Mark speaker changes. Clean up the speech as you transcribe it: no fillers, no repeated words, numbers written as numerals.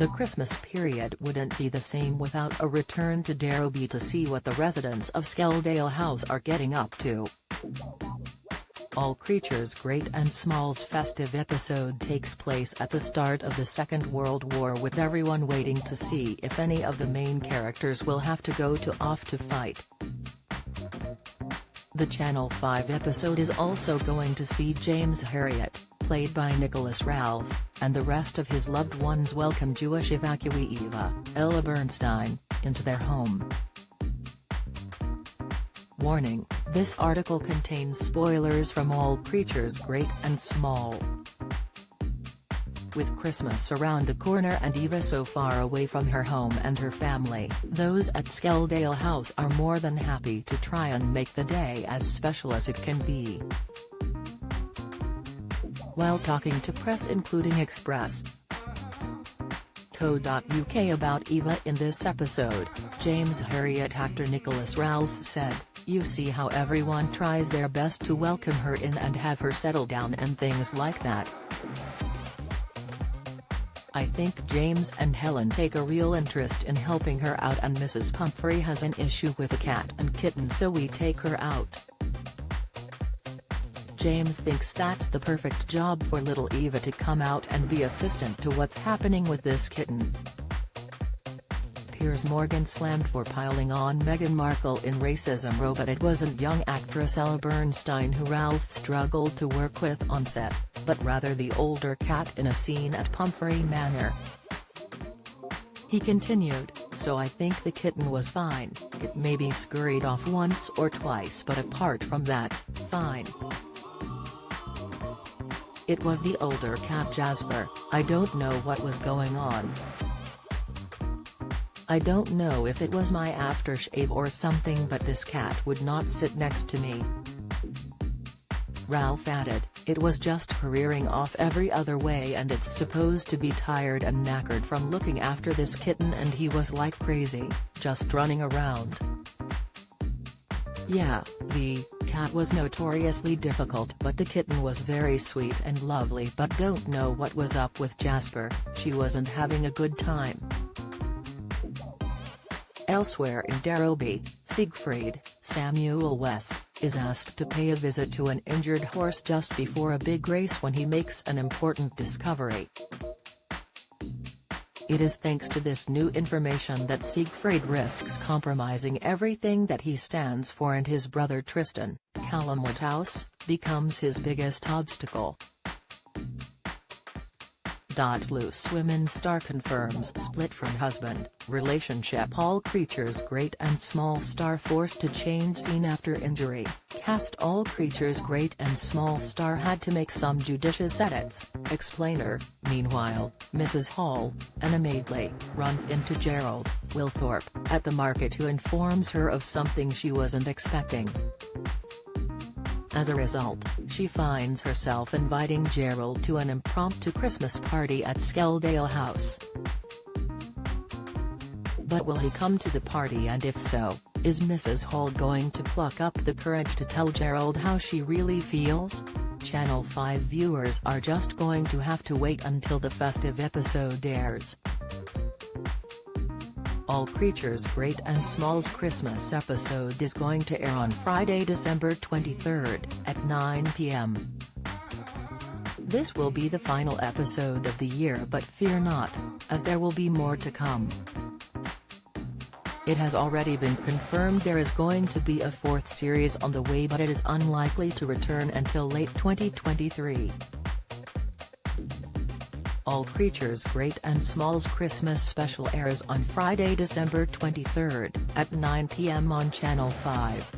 Speaker 1: The Christmas period wouldn't be the same without a return to Darrowby to see what the residents of Skelldale House are getting up to. All Creatures Great and Small's festive episode takes place at the start of the Second World War, with everyone waiting to see if any of the main characters will have to go off to fight. The Channel 5 episode is also going to see James Herriot, played by Nicholas Ralph, and the rest of his loved ones welcome Jewish evacuee Ella Bernstein into their home. Warning: this article contains spoilers from All Creatures Great and Small. With Christmas around the corner and Eva so far away from her home and her family, those at Skelldale House are more than happy to try and make the day as special as it can be. While talking to press including Express.co.uk about Eva in this episode, James Herriot actor Nicholas Ralph said, "You see how everyone tries their best to welcome her in and have her settle down and things like that. I think James and Helen take a real interest in helping her out, and Mrs. Pumphrey has an issue with a cat and kitten, so we take her out. James thinks that's the perfect job for little Eva to come out and be assistant to what's happening with this kitten." Piers Morgan slammed for piling on Meghan Markle in Racism Row, but it wasn't young actress Ella Bernstein who Ralph struggled to work with on set, but rather the older cat in a scene at Pumphrey Manor. He continued, "So I think the kitten was fine, it maybe scurried off once or twice, but apart from that, fine. It was the older cat Jasper. I don't know what was going on. I don't know if it was my aftershave or something, but this cat would not sit next to me." Ralph added, "It was just careering off every other way, and it's supposed to be tired and knackered from looking after this kitten, and he was like crazy, just running around. Yeah, the cat was notoriously difficult, but the kitten was very sweet and lovely, but don't know what was up with Jasper, she wasn't having a good time." Elsewhere in Darrowby, Siegfried, Samuel West, is asked to pay a visit to an injured horse just before a big race when he makes an important discovery. It is thanks to this new information that Siegfried risks compromising everything that he stands for, and his brother Tristan, Callum Woodhouse, becomes his biggest obstacle. Loose Women star confirms split from husband, relationship. All Creatures Great and Small star forced to change scene after injury. Cast. All Creatures Great and Small star had to make some judicious edits. Explainer: Meanwhile, Mrs. Hall, Anna Madeley, runs into Gerald Wilthorpe at the market, who informs her of something she wasn't expecting. As a result, she finds herself inviting Gerald to an impromptu Christmas party at Skelldale House. But will he come to the party, and if so, is Mrs. Hall going to pluck up the courage to tell Gerald how she really feels? Channel 5 viewers are just going to have to wait until the festive episode airs. All Creatures Great and Small's Christmas episode is going to air on Friday, December 23rd, at 9 p.m. This will be the final episode of the year, but fear not, as there will be more to come. It has already been confirmed there is going to be a fourth series on the way, but it is unlikely to return until late 2023. All Creatures Great and Small's Christmas special airs on Friday, December 23rd, at 9 p.m. on Channel 5.